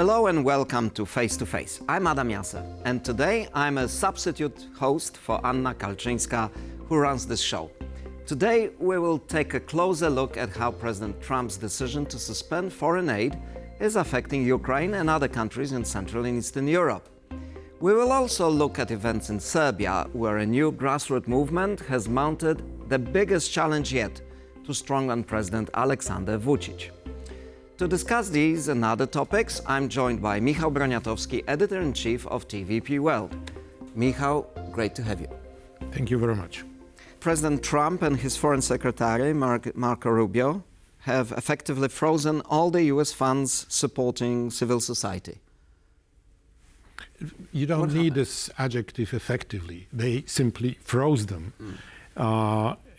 Hello and welcome to Face to Face. I'm Adam Jasser, and today I'm a substitute host for Anna Kalczyńska, who runs this show. Today we will take a closer look at how President Trump's decision to suspend foreign aid is affecting Ukraine and other countries in Central and Eastern Europe. We will also look at events in Serbia, where a new grassroots movement has mounted the biggest challenge yet to strongman President Aleksander Vučić. To discuss these and other topics, I'm joined by Michał Broniatowski, Editor-in-Chief of TVP World. Michał, great to have you. Thank you very much. President Trump and his Foreign Secretary, Marco Rubio, have effectively frozen all the US funds supporting civil society. You don't need this adjective effectively. They simply froze them.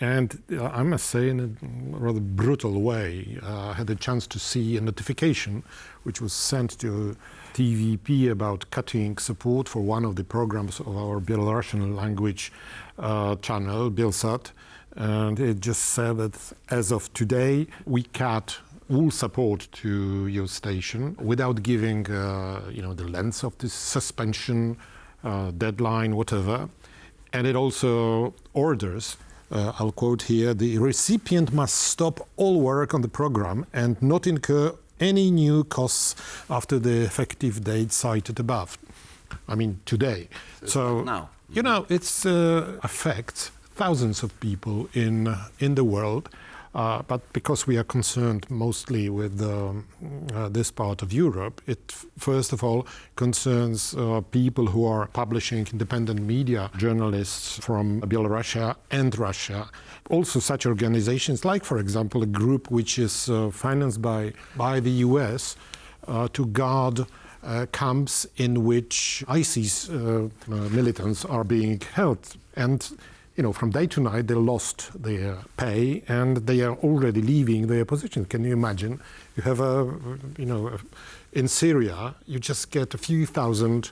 And I must say, in a rather brutal way, I had a chance to see a notification which was sent to TVP about cutting support for one of the programs of our Belarusian language channel, Belsat. And it just said that as of today, we cut all support to your station without giving, the length of this suspension, deadline, whatever. And it also orders, I'll quote here, the recipient must stop all work on the program and not incur any new costs after the effective date cited above. I mean, today. So now. It's affects thousands of people in the world. But because we are concerned mostly with this part of Europe, it first of all concerns people who are publishing independent media, journalists from Belarus and Russia. Also such organizations like, for example, a group which is financed by the US to guard camps in which ISIS militants are being held. And from day to night, they lost their pay and they are already leaving their position. Can you imagine? You have in Syria, you just get a few thousand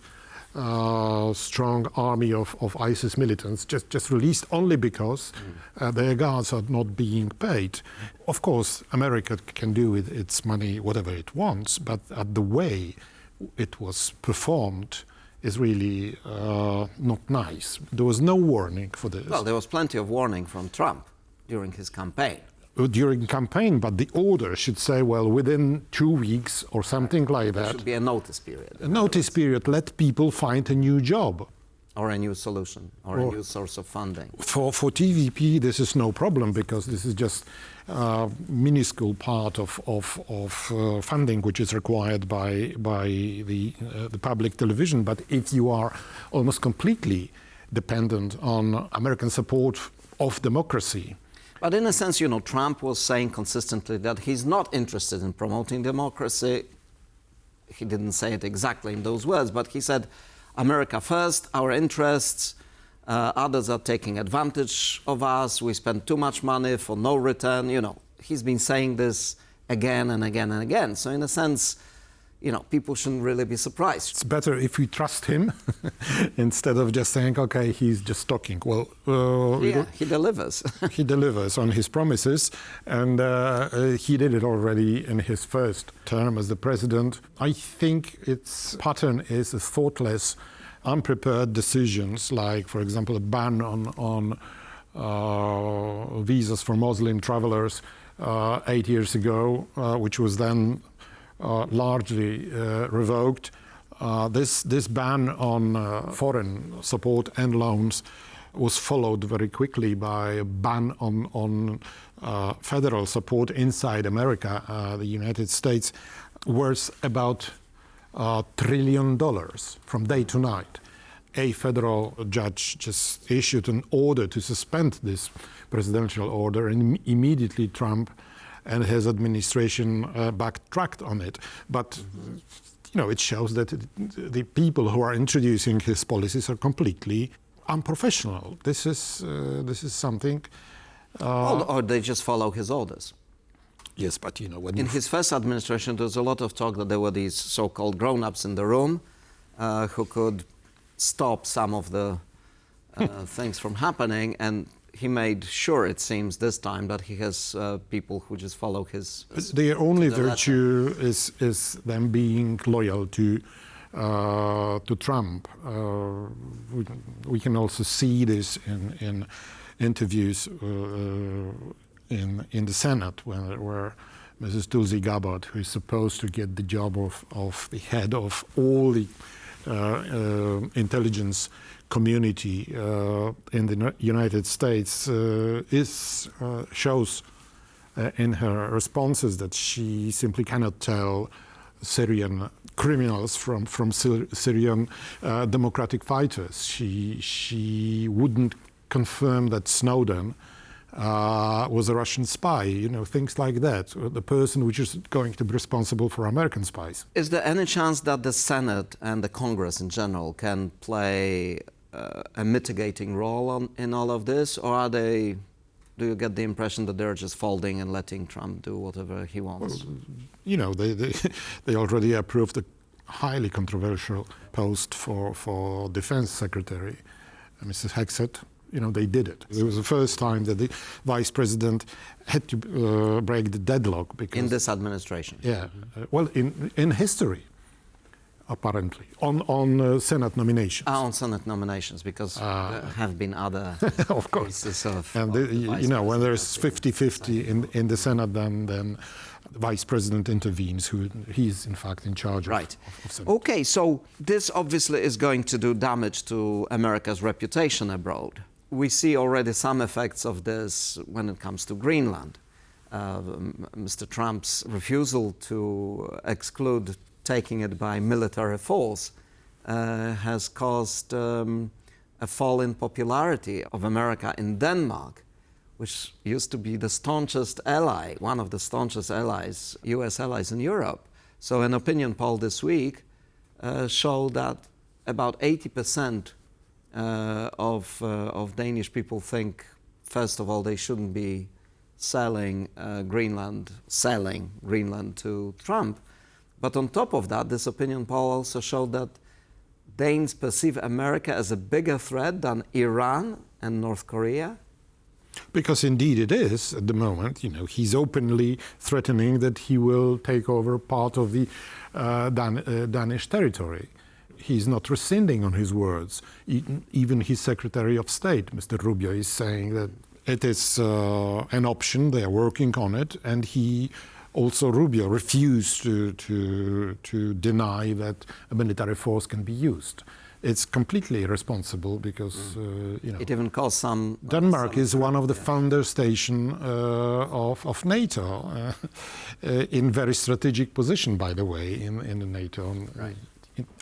strong army of ISIS militants just released only because their guards are not being paid. Of course, America can do with its money whatever it wants, but the way it was performed is really not nice. There was no warning for this. Well, there was plenty of warning from Trump during his campaign. During campaign, but the order should say, well, within 2 weeks or something like that. There should be a notice period. A notice period, let people find a new job. Or a new solution, or a new source of funding. For TVP, this is no problem because this is just a minuscule part of funding which is required by the public television. But if you are almost completely dependent on American support of democracy. But in a sense, Trump was saying consistently that he's not interested in promoting democracy. He didn't say it exactly in those words, but he said, America first, our interests, others are taking advantage of us, we spend too much money for no return, He's been saying this again and again and again. So in a sense, people shouldn't really be surprised. It's better if we trust him instead of just saying, okay, he's just talking. Well, he delivers. He delivers on his promises, and he did it already in his first term as the president. I think its pattern is thoughtless, unprepared decisions, like, for example, a ban on visas for Muslim travelers 8 years ago, which was then largely revoked. This ban on foreign support and loans was followed very quickly by a ban on federal support inside America, the United States, worth about $1 trillion from day to night. A federal judge just issued an order to suspend this presidential order, and immediately Trump and his administration backtracked on it. But, it shows that the people who are introducing his policies are completely unprofessional. This is something... or they just follow his orders. Yes, but, when... In his first administration, there was a lot of talk that there were these so-called grown-ups in the room who could stop some of the things from happening, and he made sure, it seems, this time that he has people who just follow his... Their only virtue is them being loyal to Trump. We can also see this in interviews in the Senate, where Mrs. Tulsi Gabbard, who is supposed to get the job of the head of all the intelligence community in the United States, shows in her responses that she simply cannot tell Syrian criminals from Syrian democratic fighters. She wouldn't confirm that Snowden was a Russian spy, things like that. The person which is going to be responsible for American spies. Is there any chance that the Senate and the Congress in general can play a mitigating role in all of this, or do you get the impression that they're just folding and letting Trump do whatever he wants? Well, they already approved a highly controversial post for Defense Secretary, Mrs. Hexet. They did it. It was the first time that the vice president had to break the deadlock. Because, in this administration? Yeah. Well, in history, apparently, on Senate nominations. On Senate nominations, because there have been other of course. cases of... And when there's 50-50 in the Senate, then the vice president intervenes, he's in fact in charge of Senate. Okay, so this obviously is going to do damage to America's reputation abroad. We see already some effects of this when it comes to Greenland. Mr. Trump's refusal to exclude taking it by military force has caused a fall in popularity of America in Denmark, which used to be the staunchest ally, one of the staunchest allies, US allies in Europe. So an opinion poll this week showed that about 80% of Danish people think, first of all, they shouldn't be selling Greenland to Trump. But on top of that, this opinion poll also showed that Danes perceive America as a bigger threat than Iran and North Korea. Because indeed it is at the moment. He's openly threatening that he will take over part of the Danish territory. He's not rescinding on his words. Even his Secretary of State, Mr. Rubio, is saying that it is an option, they are working on it, and Rubio refused to deny that a military force can be used. It's completely irresponsible because, it even caused some... Denmark is one of the founder station of NATO, in very strategic position, by the way, in the NATO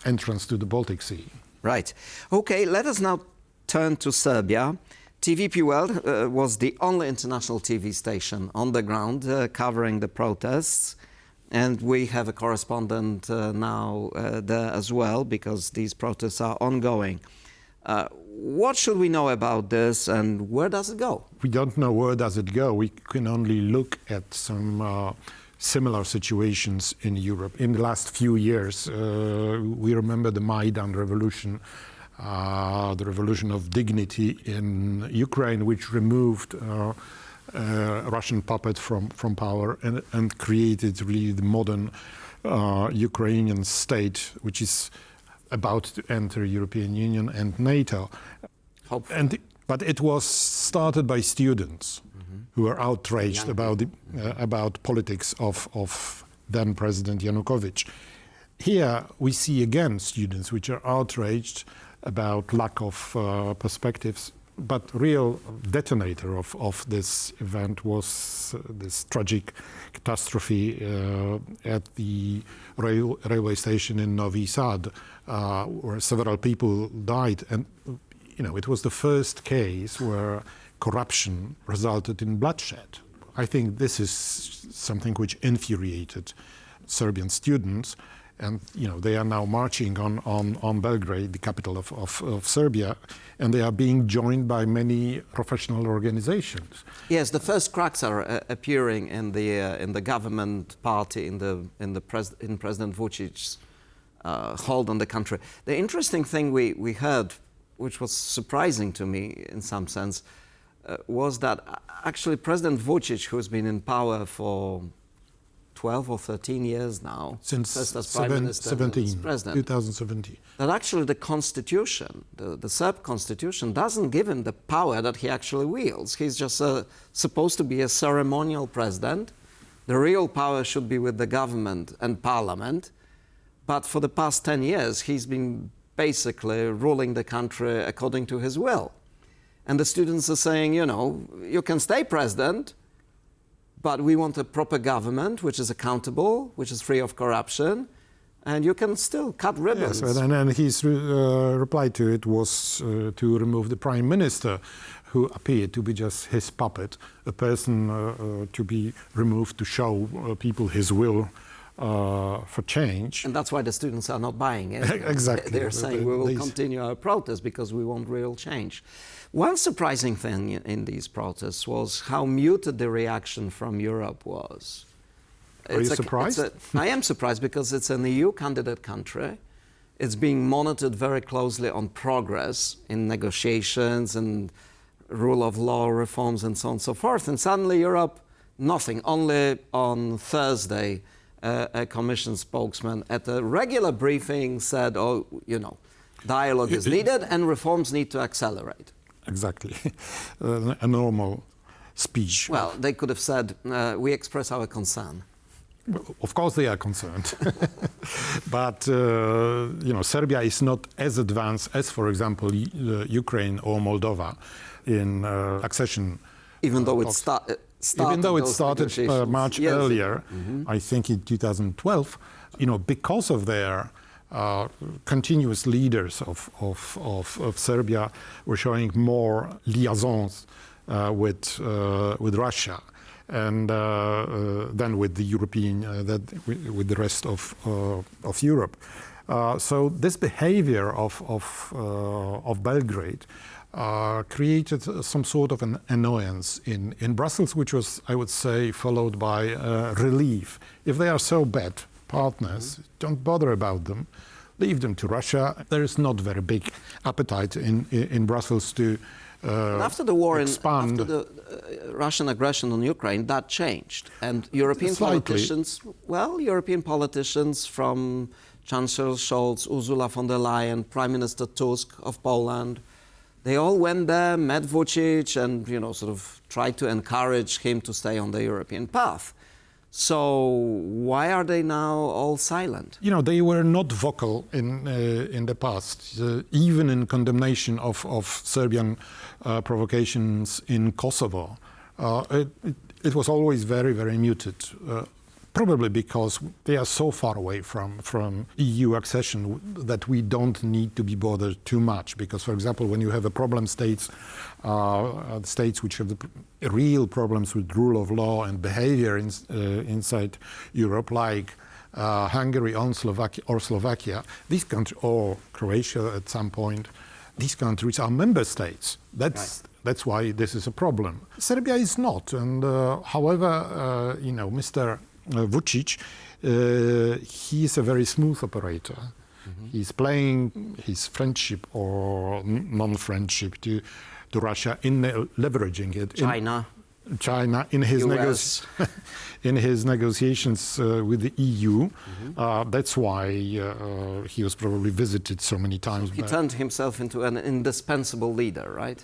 entrance to the Baltic Sea. Right. Okay, let us now turn to Serbia. TVP World was the only international TV station on the ground covering the protests. And we have a correspondent now there as well, because these protests are ongoing. What should we know about this, and where does it go? We don't know where does it go. We can only look at some similar situations in Europe. In the last few years, we remember the Maidan revolution, the revolution of dignity in Ukraine, which removed Russian puppet from power and created really the modern Ukrainian state, which is about to enter European Union and NATO. But it was started by students who were outraged about politics of then President Yanukovych. Here we see again students which are outraged about lack of perspectives. But real detonator of this event was this tragic catastrophe at the railway station in Novi Sad, where several people died. And it was the first case where corruption resulted in bloodshed. I think this is something which infuriated Serbian students. And they are now marching on Belgrade, the capital of Serbia, and they are being joined by many professional organizations. Yes, the first cracks are appearing in the government party in President Vucic's hold on the country. The interesting thing we heard, which was surprising to me in some sense, was that actually President Vučić, who's been in power for 12 or 13 years now, since first as Prime Minister, 2017. That actually the constitution, the Serb constitution, doesn't give him the power that he actually wields. He's just supposed to be a ceremonial president. The real power should be with the government and parliament. But for the past 10 years, he's been basically ruling the country according to his will. And the students are saying, you know, you can stay president, but we want a proper government which is accountable, which is free of corruption, and you can still cut ribbons. Yes, and his reply to it was to remove the prime minister, who appeared to be just his puppet, a person to be removed to show people his will for change. And that's why the students are not buying it. Exactly. They're saying we will continue our protest because we want real change. One surprising thing in these protests was how muted the reaction from Europe was. Are you surprised? I am surprised because it's an EU candidate country. It's being monitored very closely on progress in negotiations and rule of law reforms and so on and so forth. And suddenly Europe, nothing. Only on Thursday, a Commission spokesman at a regular briefing said, oh, you know, dialogue is needed and reforms need to accelerate. Exactly. A normal speech. Well, they could have said, we express our concern. Of course they are concerned. But, you know, Serbia is not as advanced as, for example, Ukraine or Moldova in accession. Even though it started much earlier, I think in 2012, you know, because of their continuous leaders of Serbia were showing more liaisons with Russia and than with the European, with the rest of Europe. So this behavior of Belgrade created some sort of an annoyance in Brussels, which was, I would say, followed by relief. If they are so bad partners, don't bother about them. Leave them to Russia. There is not very big appetite in Brussels to after the war, expand. After the Russian aggression on Ukraine, that changed. And European politicians, European politicians from Chancellor Scholz, Ursula von der Leyen, Prime Minister Tusk of Poland, they all went there, met Vučić, and, you know, sort of tried to encourage him to stay on the European path. So why are they now all silent? You know, they were not vocal in the past, even in condemnation of Serbian provocations in Kosovo. It was always very, very muted. Probably because they are so far away from EU accession that we don't need to be bothered too much. Because, for example, when you have a problem states, states which have the real problems with rule of law and behavior inside Europe, like Hungary or Slovakia, these countries, or Croatia at some point, these countries are member states. That's why this is a problem. Serbia is not, and however, you know, Mr. Vučić, he is a very smooth operator. He's playing his friendship or non-friendship to Russia in leveraging it. China in his in his negotiations with the EU. That's why he was probably visited so many times. He turned himself into an indispensable leader, right?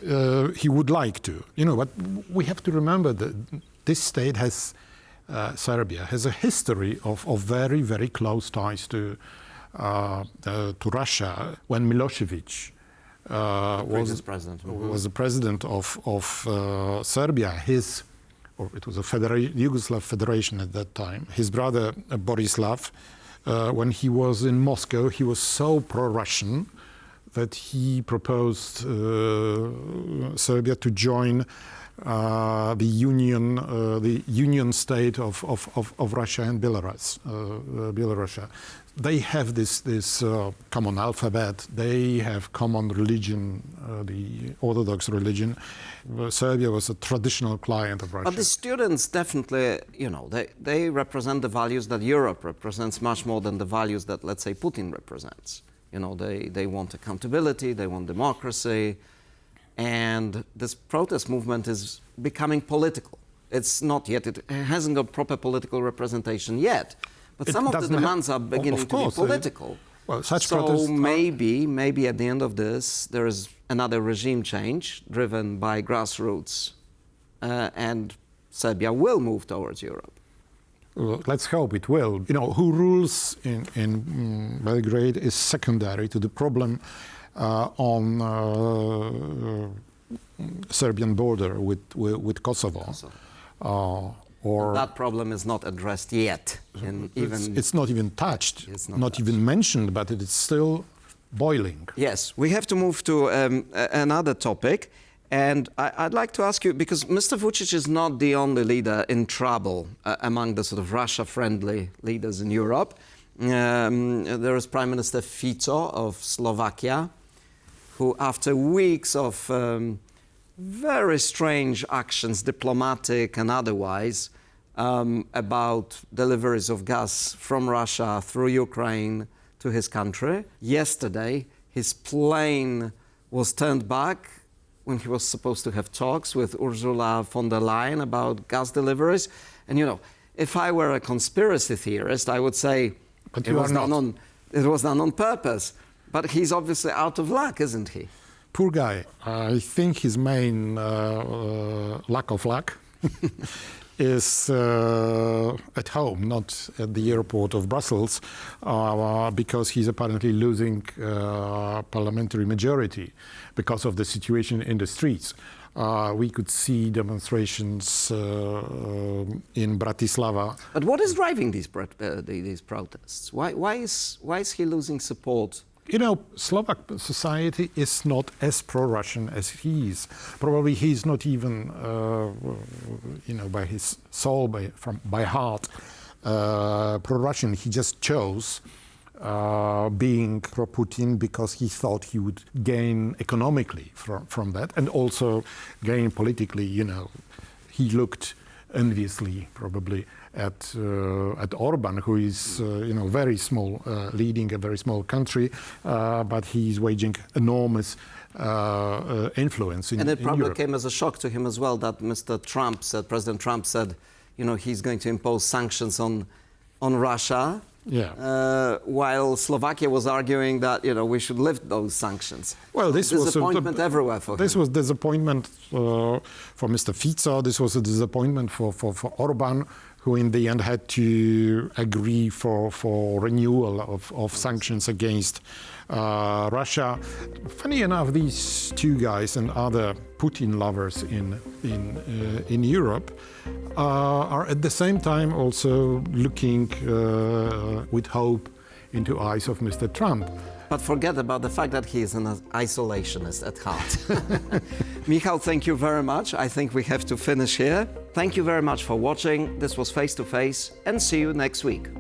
He would like to, you know, but we have to remember that this state has. Serbia has a history of very, very close ties to Russia. When Milosevic was the president of Serbia, it was a Yugoslav federation at that time. His brother Borislav, when he was in Moscow, he was so pro-Russian that he proposed Serbia to join the union state of Russia and Belarus. They have this common alphabet. They have common religion, the Orthodox religion. Serbia was a traditional client of Russia. But the students definitely, you know, they represent the values that Europe represents much more than the values that, let's say, Putin represents. You know, they want accountability, they want democracy. And this protest movement is becoming political. It's not yet, it hasn't got proper political representation yet. But some of the demands are beginning to be political. Well, such so protests maybe at the end of this, there is another regime change driven by grassroots, and Serbia will move towards Europe. Well, let's hope it will. You know, who rules in Belgrade is secondary to the problem on Serbian border with Kosovo. Or that problem is not addressed yet. It's not even touched, it's not even mentioned, but it is still boiling. Yes, we have to move to another topic. And I'd like to ask you, because Mr. Vučić is not the only leader in trouble among the sort of Russia-friendly leaders in Europe. There is Prime Minister Fico of Slovakia, who after weeks of very strange actions, diplomatic and otherwise, about deliveries of gas from Russia through Ukraine to his country. Yesterday, his plane was turned back when he was supposed to have talks with Ursula von der Leyen about gas deliveries. And, you know, if I were a conspiracy theorist, I would say it was done on purpose. But he's obviously out of luck, isn't he? Poor guy. I think his main lack of luck is at home, not at the airport of Brussels, because he's apparently losing parliamentary majority because of the situation in the streets. We could see demonstrations in Bratislava. But what is driving these protests? Why is he losing support? You know, Slovak society is not as pro-Russian as he is. Probably he's not even, you know, by his soul, by heart, pro-Russian. He just chose being pro-Putin because he thought he would gain economically from that, and also gain politically. You know, he looked enviously, probably, at Orban, who is, you know, very small, leading a very small country, but he's waging enormous influence in Europe. And it probably came as a shock to him as well that President Trump said, you know, he's going to impose sanctions on Russia. Yeah. While Slovakia was arguing that, you know, we should lift those sanctions. Well, this was disappointment everywhere for him. This was disappointment for Mr. Fico. This was a disappointment for Orban, who in the end had to agree for renewal of sanctions against Russia. Funny enough, these two guys and other Putin lovers in Europe are at the same time also looking with hope into eyes of Mr. Trump. But forget about the fact that he is an isolationist at heart. Michał, thank you very much. I think we have to finish here. Thank you very much for watching. This was Face to Face, and see you next week.